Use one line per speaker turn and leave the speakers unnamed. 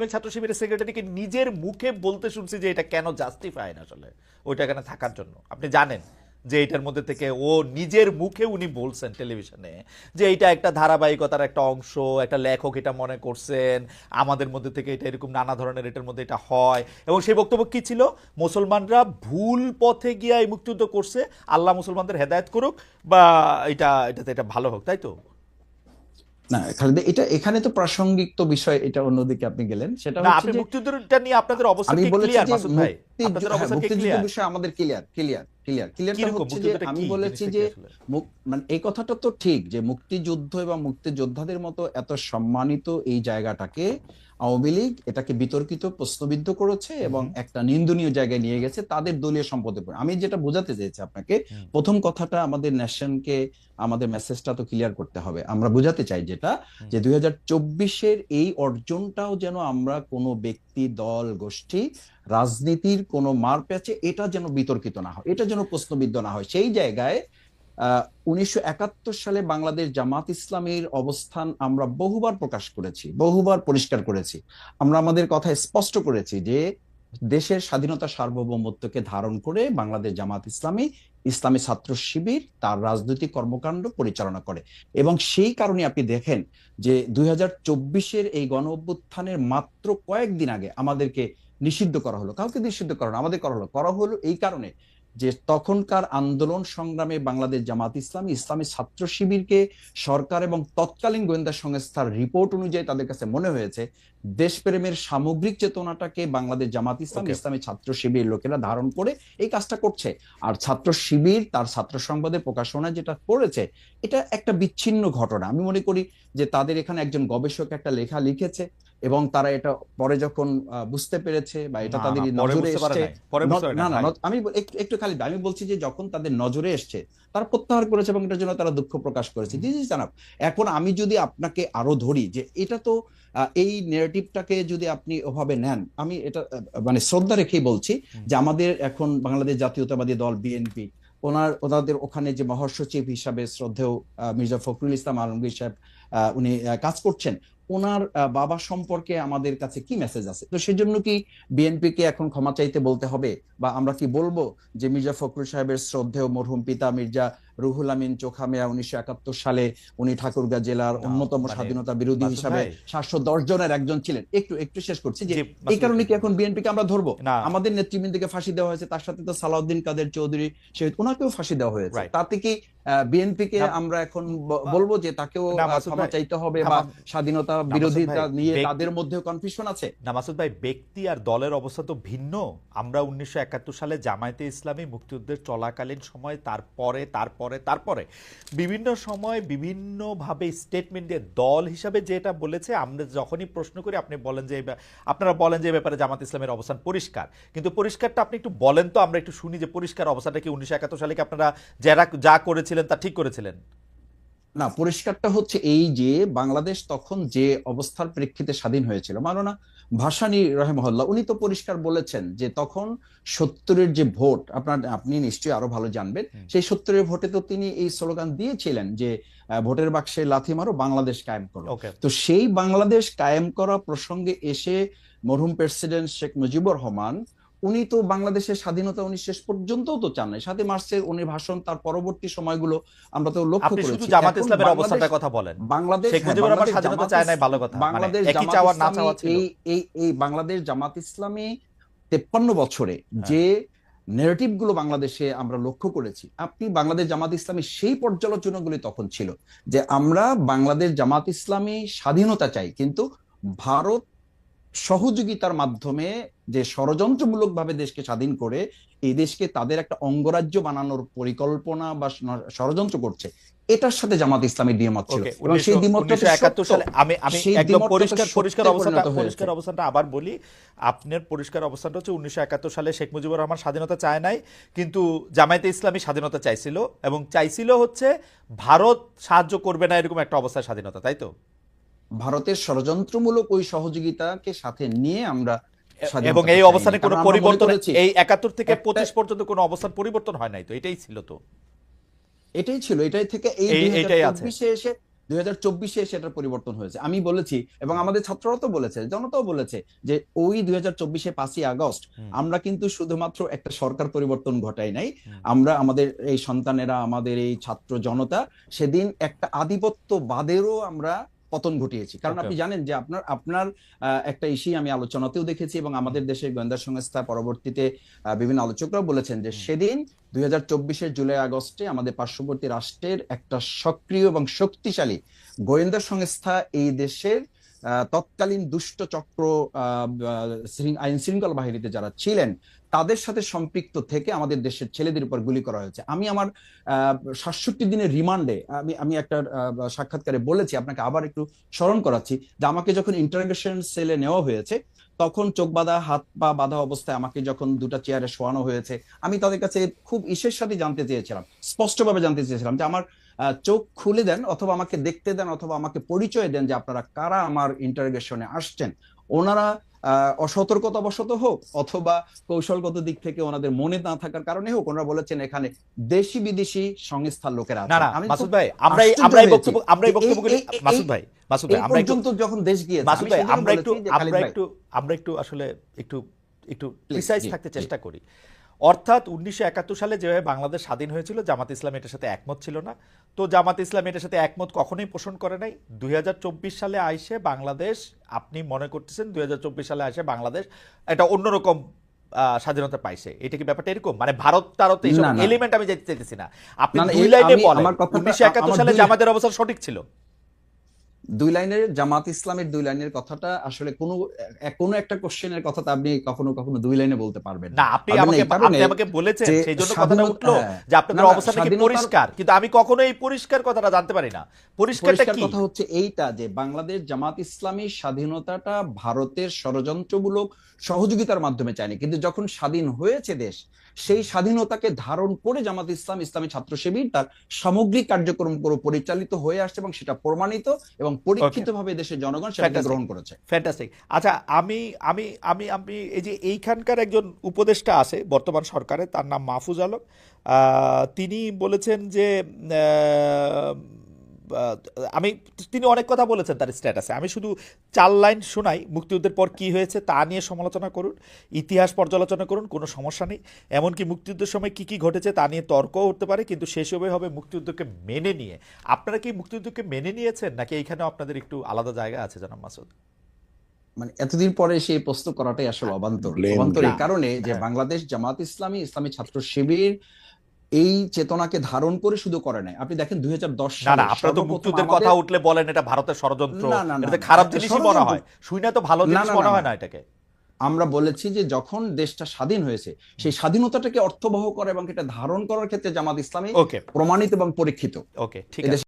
আমি ছাত্র শিবিরের সেক্রেটারিকে নিজের মুখে বলতে শুনছি যে এটা কেন জাস্টিফাই না আসলে ওইটা এখানে থাকার জন্য। আপনি জানেন যে এটার মধ্যে থেকে ও নিজের মুখে উনি বলছেন টেলিভিশনে যে এটা একটা ধারাবাহিকতার একটা অংশ, একটা লেখক এটা মনে করছেন, আমাদের মধ্যে থেকে এটা এরকম নানা ধরনের এটার মধ্যে এটা হয়। এবং সেই বক্তব্য কি ছিল? মুসলমানরা ভুল পথে গিয়ে এই মুক্তিযুদ্ধ করছে, আল্লাহ মুসলমানদের হেদায়েত করুক বা এটাতে এটা ভালো হোক, তাই তো?
না খালেদা, এটা এখানে তো প্রাসঙ্গিক তো বিষয়, এটা অন্যদিকে আপনি গেলেন। সেটা
না,
হচ্ছে
আপনি
যে
মুক্তিযুদ্ধটা নিয়ে আপনাদের অবস্থান
আমি
কি
বলেছি
ক্লিয়ার
যে
মাসুদ ভাই? আপনাদের
হ্যাঁ,
অবস্থান কি
মুক্তিযুদ্ধ
ক্লিয়ার?
বিষয়ে আমাদের ক্লিয়ারটা
কিরকম
হচ্ছে যে
মুক্তিযুদ্ধটা
আমি
কি
বলেছি
জিনিসটা কি
যে
আসলে?
মানে এই কথাটা তো ঠিক যে মুক্তিযুদ্ধ এবং মুক্তিযোদ্ধাদের মতো এত সম্মানিত এই জায়গাটাকে আওয়ামী লীগ এটাকে বিতর্কিত প্রশ্নবিদ্ধ করেছে
হুম
এবং
হুম
একটা নিন্দনীয় জায়গায় নিয়ে গেছে তাদের দলীয় সম্পদের উপর। আমি যেটা বোঝাতে চেয়েছি আপনাকে,
হুম
প্রথম কথাটা আমাদের ন্যাশনকে আমাদের মেসেজটা তো ক্লিয়ার করতে হবে। আমরা বোঝাতে চাই যেটা
হুম
যে 2024-এর এই অর্জনটাও যেন আমরা কোনো ব্যক্তি, দল, গোষ্ঠী, রাজনীতির কোনো মার প্যাচে এটা যেন বিতর্কিত না হয়, এটা যেন প্রশ্নবিদ্ধ না হয়। সেই জায়গায় 1971 সালে বাংলাদেশ জামাত ইসলামীর অবস্থান আমরা বহুবার প্রকাশ করেছি, বহুবার পরিষ্কার করেছি। আমরা আমাদের কথা স্পষ্ট করেছি যে দেশের স্বাধীনতা সার্বভৌমত্বকে ধারণ করে বাংলাদেশ জামাত ইসলামী, ইসলামী ছাত্র শিবির তার রাজনৈতিক কর্মকাণ্ড পরিচালনা করে। এবং সেই কারণে আপনি দেখেন যে 2024-এর এই গণ অভ্যুত্থানের মাত্র কয়েকদিন আগে আমাদেরকে নিষিদ্ধ করা হলো। কাউকে নিষিদ্ধ করা হলো, আমাদের করা হলো এই কারণে যে তখনকার আন্দোলন সংগ্রামে বাংলাদেশ জামাত ইসলামী, ইসলামী ছাত্র শিবিরকে সরকার এবং তৎকালীন গোয়েন্দা সংস্থার রিপোর্ট অনুযায়ী তাদের কাছে মনে হয়েছে দেশপ্রেমের সামগ্রিক চেতনাটাকে বাংলাদেশ জামাত ইসলাম,
ওকে।
ইসলামী ছাত্র শিবির লোকেরা ধারণ করে এই কাজটা করছে। আর ছাত্র শিবির তার ছাত্র সংবাদের প্রকাশনা যেটা করেছে, এটা একটা বিচ্ছিন্ন ঘটনা। আমি মনে করি যে তাদের এখানে একজন গবেষক একটা লেখা লিখেছে এবং তারা এটা পরে যখন বুঝতে পেরেছে বা এটা
না
তাদের
না, পরে
নজরে
বুঝতে পারে
এসছে।
নাই, পরে বুঝতে পারে
না
নাই
না,
ভাই।
আমি একটু খালি আমি বলছি যে যখন তাদের নজরে এসছে তারা প্রত্যাহার করেছে এবং এটার জন্য তারা দুঃখ প্রকাশ করেছে। জি জি জানাব। এখন আমি যদি আপনাকে আরো ধরি যে এটা তো এই নেরেটিভটাকে যদি আপনি ওভাবে নেন, আমি এটা মানে শ্রদ্ধা রেখেই বলছি
হুম।
যে আমাদের এখন বাংলাদেশ জাতীয়তাবাদী দল বিএনপি, ওনাদের ওখানে যে মহাসচিব হিসাবে শ্রদ্ধেয় মির্জা ফখরুল ইসলাম আলমগীর সাহেব উনি কাজ করছেন, ওনার বাবা সম্পর্কে আমাদের কাছে কি মেসেজ আছে? তো সেজন্য কি বিএনপি কে এখন ক্ষমা চাইতে বলতে হবে, বা আমরা কি বলবো যে মির্জা ফখরুল সাহেবের শ্রদ্ধেয় মরহুম পিতা মির্জা রুহুল আমিন চোখা মিয়া 1971 সালে উনি ঠাকুরগাঁও জেলার
না
অন্যতম
মানে
স্বাধীনতা বিরোধী
মাসুদ
হিসাবে
ভাই,
710 জনের একজন ছিলেন। একটু একটু শেষ করছি যে
জি
এই
মাসুদ ভাই
কারণে
শেষ
কি
করুন।
এখন বিএনপি কে আমরা ধরবো?
না,
আমাদের নেতৃবৃন্দকে ফাঁসি দেওয়া হয়েছে, তার সাথে তো সালাউদ্দিন কাদের চৌধুরী শহীদ, ওনাকেও ফাঁসি দেওয়া হয়েছে।
রাইট।
তাতে কি বিএনপি কে
না
আমরা এখন
মা-
বলবো যে তাকেও
না মাসুদ
ক্ষমা
ভাই,
চাইতে হবে,
না
বা স্বাধীনতা
না মাসুদ ভাই,
বিরোধিতা নিয়ে
ব্যক্তি,
তাদের মধ্যেও কনফিউশন আছে?
না মাসুদ ভাই, ব্যক্তি আর দলের অবস্থা তো ভিন্ন। আমরা 1971 সালে জামায়াতে ইসলামী মুক্তিযুদ্ধের চলাকালীন সময়, তারপরে তারপরে তারপরে বিভিন্ন সময় বিভিন্নভাবে স্টেটমেন্ট দিয়ে দল হিসাবে যেটা বলেছে, আমরা যখনই প্রশ্ন করি আপনি বলেন যে আপনারা বলেন যে ব্যাপারে জামাত ইসলামের অবস্থান পরিষ্কার, কিন্তু পরিষ্কারটা আপনি একটু বলেন তো, আমরা একটু শুনি যে পরিষ্কার অবস্থাটা কি 1971 সালে কি আপনারা যারা যা করেছিলেন তা ঠিক করেছিলেন?
না, পরিষ্কারটা হচ্ছে এই যে বাংলাদেশ তখন যে অবস্থার প্রেক্ষিতে স্বাধীন হয়েছিল, মাওলানা ভাসানী রহিমাহুল্লাহ উনি তো পরিষ্কার বলেছেন যে তখন 70-এর যে ভোট, আপনি নিশ্চয়ই আরো ভালো জানবেন,
হুম।
সেই 70-এর ভোটে তো তিনি এই স্লোগান দিয়েছিলেন যে ভোটের বাক্সে লাথি মারো, বাংলাদেশ কায়েম করো।
ওকে।
তো সেই বাংলাদেশ কায়েম করা প্রসঙ্গে এসে মরহুম প্রেসিডেন্ট শেখ মুজিবুর রহমান উনি তো বাংলাদেশের স্বাধীনতা উনি শেষ পর্যন্তও তো চান নাই। 7ই মার্চের উনি ভাষণ, তার পরবর্তী সময়গুলো আমরা তো লক্ষ্য
আপনি শুধু
করেছি।
জামাত
এখন
ইসলামের
বাংলাদেশ
অবস্থাটার কথা বলেন।
বাংলাদেশ
শেখ
হ্যাঁ,
মুজিবুর রহমান
বাংলাদেশ
স্বাধীনতা
জামাত
চায় নাই, ভালো কথা, মানে
বাংলাদেশ
একই
জামাত
চাওয়ার না
ইসলামী
চাওয়া ছিল।
এই বাংলাদেশ জামাত ইসলামী 53 বছরে
হ্যাঁ।
যে নেরেটিভ গুলো বাংলাদেশে আমরা লক্ষ্য করেছি, আপনি বাংলাদেশ জামাত ইসলামী সেই পর্যালোচনাগুলি তখন ছিল যে আমরা বাংলাদেশ জামাত ইসলামী স্বাধীনতা চাই, কিন্তু ভারত সহযোগিতার মাধ্যমে যে ষড়যন্ত্রমূলক ভাবে দেশকে স্বাধীন করে এই দেশকে তাদের একটা অঙ্গরাজ্য বানানোর পরিকল্পনা বা ষড়যন্ত্র করছে, এটার সাথে জামাত ইসলামের দ্বিমত ছিল।
ওকে।
এবং সেই দ্বিমতটা তো
1971
সত্য,
সালে আমি আমি
সেই
একদম
দ্বিমতটা তো
পরিষ্কার পরিষ্কার
সত্যে
অবস্থানটা,
পরিণত হয়েছে।
পরিষ্কার অবস্থানটা আবার বলি। আপনার পরিষ্কার অবস্থানটা হচ্ছে 1971 সালে শেখ মুজিবুর রহমান স্বাধীনতা চায় নাই, কিন্তু জামায়াতে ইসলামী স্বাধীনতা চাইছিল, এবং চাইছিল হচ্ছে ভারত সাহায্য করবে না এরকম একটা অবস্থায় স্বাধীনতা, তাই তো?
ভারতের ষড়যন্ত্রমূলক ওই সহযোগিতাকে সাথে নিয়ে আমরা
এবং
স্বাধীনতাটা
এই
চাইনি,
অবস্থানে কোনো
কারণ আমরা মনে
পরিবর্তন,
করেছি
এই 71 থেকে
একটা
25 পর্যন্ত কোনো অবস্থান পরিবর্তন হয় নাই তো, এটাই ছিল তো,
এটাই ছিল, এটাই থেকে এই
এইটাই আছে।
2024-এ এসে 2024-এ সেটার পরিবর্তন হয়েছে। আমি বলেছি এবং আমাদের ছাত্ররা তো বলেছে, জনতাও বলেছে যে ওই 2024-এ 5ই আগস্ট
হুম,
আমরা কিন্তু শুধুমাত্র একটা সরকার পরিবর্তন ঘটাই নাই,
হুম,
আমরা আমাদের এই সন্তানেরা, আমাদের এই ছাত্র জনতা সেদিন একটা আধিপত্যবাদেরও আমরা পতন ঘটিয়েছি। কারণ
ওকে,
আপনি জানেন যে আপনার আপনার একটা ইস্যু আমি আলোচনাতেও দেখেছি এবং
হুম,
আমাদের দেশের গোয়েন্দা সংস্থা পরবর্তীতে বিভিন্ন আলোচকরাও বলেছেন যে
হুম,
সেদিন 2024-এর জুলাই আগস্টে আমাদের পার্শ্ববর্তী রাষ্ট্রের একটা সক্রিয় এবং শক্তিশালী গোয়েন্দা সংস্থা এই দেশের তৎকালীন দুষ্ট চক্র, আইন শৃঙ্খলা বাহিনীতে যারা ছিলেন তাদের সাথে সম্পৃক্ত থেকে আমাদের দেশের ছেলেদের উপর গুলি করা হয়েছে। আমি আমার 67 দিনের রিমান্ডে আমি আমি একটা সাক্ষাৎকারে বলেছি, আপনাকে আবার একটু স্মরণ করাচ্ছি, যে আমাকে যখন ইন্টারোগেশন সেলে নেওয়া হয়েছে তখন চোখ বাঁধা, হাত পা বাঁধা অবস্থায় আমাকে যখন দুটা চেয়ারে শোয়ানো হয়েছে, আমি তাদের কাছে খুব ইসের সাথে জানতে চেয়েছিলাম, স্পষ্টভাবে জানতে চেয়েছিলাম যে আমার চোখ খুলে দেন, অথবা আমাকে দেখতে দেন, অথবা আমাকে পরিচয় দেন যে আপনারা কারা আমার ইন্টারোগেশনে আসছেন। ওনারা অসতর্কতাবশত হোক অথবা কৌশলগত দিক থেকে ওনাদের মনে না থাকার কারণে হোক, ওনারা বলেছেন এখানে দেশি বিদেশি সংস্থার লোকেরা
না
আছেন।
না
আমি খুব
মাসুদ ভাই,
আশ্চর্য হয়েছি
আমরা এই
যে এই
বক্তব্যগুলি,
এই এই
মাসুদ ভাই, মাসুদ ভাই
এই
আমরা একটু,
পর্যন্ত যখন দেশ গিয়েছে,
মাসুদ
আমি
ভাই
সেই জন্য
আমরা একটু
বলেছি যে খালিদ ভাই
আমরা একটু আসলে একটু একটু
প্লিজ,
প্রিসাইজ
জি
থাকতে
জি।
চেষ্টা করি। অর্থাৎ 1971 সালে যেভাবে বাংলাদেশ স্বাধীন হয়েছিল, জামাত ইসলাম এটার সাথে একমত ছিল না। তো জামাত ইসলাম এটার সাথে একমত কখনোই পোষণ করে নাই। 2024 সালে আইসে বাংলাদেশ, আপনি মনে করতেছেন 2024 সালে আইসে বাংলাদেশ এটা অন্যরকম স্বাধীনতা পাইছে, এটা কি ব্যাপারটা এরকম? মানে ভারত তারত এইসব
না না
এলিমেন্ট আমি যেতে চাইতেছি না, আপনি
না না,
দুই লাইনে
আমি
বলেন
আমার কথাটা
1971
আমার
সালে জামাতের অবস্থা সঠিক ছিল।
দুই লাইনের জামাত ইসলামের দুই লাইনের কথাটা আসলে কোনো কোনো একটা কোশ্চেনের কথাটা আপনি কখনো কখনো দুই লাইনে বলতে পারবেন
না,
না।
আপনি
পারবেন না
আমাকে
এই কারণে
বলেছেন
যে
সেই জন্য কথাটা
স্বাধীনতা,
উঠলো
হ্যাঁ,
যে
না
আপনাদের
না,
অবস্থা নাকি
স্বাধীনতার
পরিষ্কার, কিন্তু আমি কখনো এই পরিষ্কার কথাটা জানতে পারি না। পরিষ্কারটা
পরিষ্কার
কি?
কথা হচ্ছে এইটা যে বাংলাদেশ জামাত ইসলামী স্বাধীনতাটা ভারতের ষড়যন্ত্রমূলক সহযোগিতার মাধ্যমে চায়নি, কিন্তু যখন স্বাধীন হয়েছে দেশ, সেই স্বাধীনতাকে ধারণ করে জামাত ইসলাম, ইসলামী ছাত্র শিবির তার সামগ্রিক কার্যক্রম পরিচালিত হয়ে আসছে এবং সেটা প্রমাণিত এবং
ওকে,
পরীক্ষিতভাবে দেশের জনগণ সেটাকে
ফ্যান্টাস্টিক,
গ্রহণ করেছে।
ফ্যান্টাস্টিক। আচ্ছা, আমি আমি আমি আমি এই যে এইখানকার একজন উপদেষ্টা আছে বর্তমান সরকারে, তার নাম মাহফুজ আলম। তিনি বলেছেন যে আহ, আহ, আমি, তিনি অনেক কথা বলেছেন তার স্ট্যাটাসে, আমি শুধু 4 লাইন শোনাই। মুক্তিযুদ্ধের পর কি হয়েছে তা নিয়ে সমালোচনা করুন, ইতিহাস পর্যালোচনা করুন, কোনো সমস্যা নেই। এমনকি মুক্তিযুদ্ধের সময় কি কি ঘটেছে তা নিয়ে তর্কও উঠতে পারে, কিন্তু শেষ হবে মুক্তিযুদ্ধকে মেনে নিয়ে। আপনারা কি মুক্তিযুদ্ধকে মেনে নিয়েছেন, নাকি এইখানেও আপনাদের একটু আলাদা জায়গা আছে জনাব মাসুদ?
মানে এতদিন পরে সেই প্রশ্ন করাটাই আসলে অবান্তর।
ব্লেম
অবান্তর এই
না,
কারণে যে
হ্যাঁ,
বাংলাদেশ জামাত ইসলামী, ইসলামী ছাত্র শিবির এই চেতনাকে ধারণ করে শুধু করে নাই। আপনি দেখেন 2010
না না,
সালে
আপনারা তো
সর্বপ্রথম
মুক্তিযুদ্ধের
আমাদের,
কথা উঠলে বলেন এটা ভারতের ষড়যন্ত্র,
না না না
এটাতে
না,
খারাপ জিনিসই মনে
ষড়যন্ত্র,
হয়, শুই না তো ভালো
না
জিনিস
না
মনে
না
হয়
না,
না এটাকে।
আমরা বলেছি যে যখন দেশটা স্বাধীন হয়েছে সেই স্বাধীনতাটাকে অর্থবহ করা এবং এটা ধারণ করার ক্ষেত্রে জামাত ইসলামী
ওকে,
প্রমাণিত এবং পরীক্ষিত।
ওকে, ঠিক
এদেশে
আছে।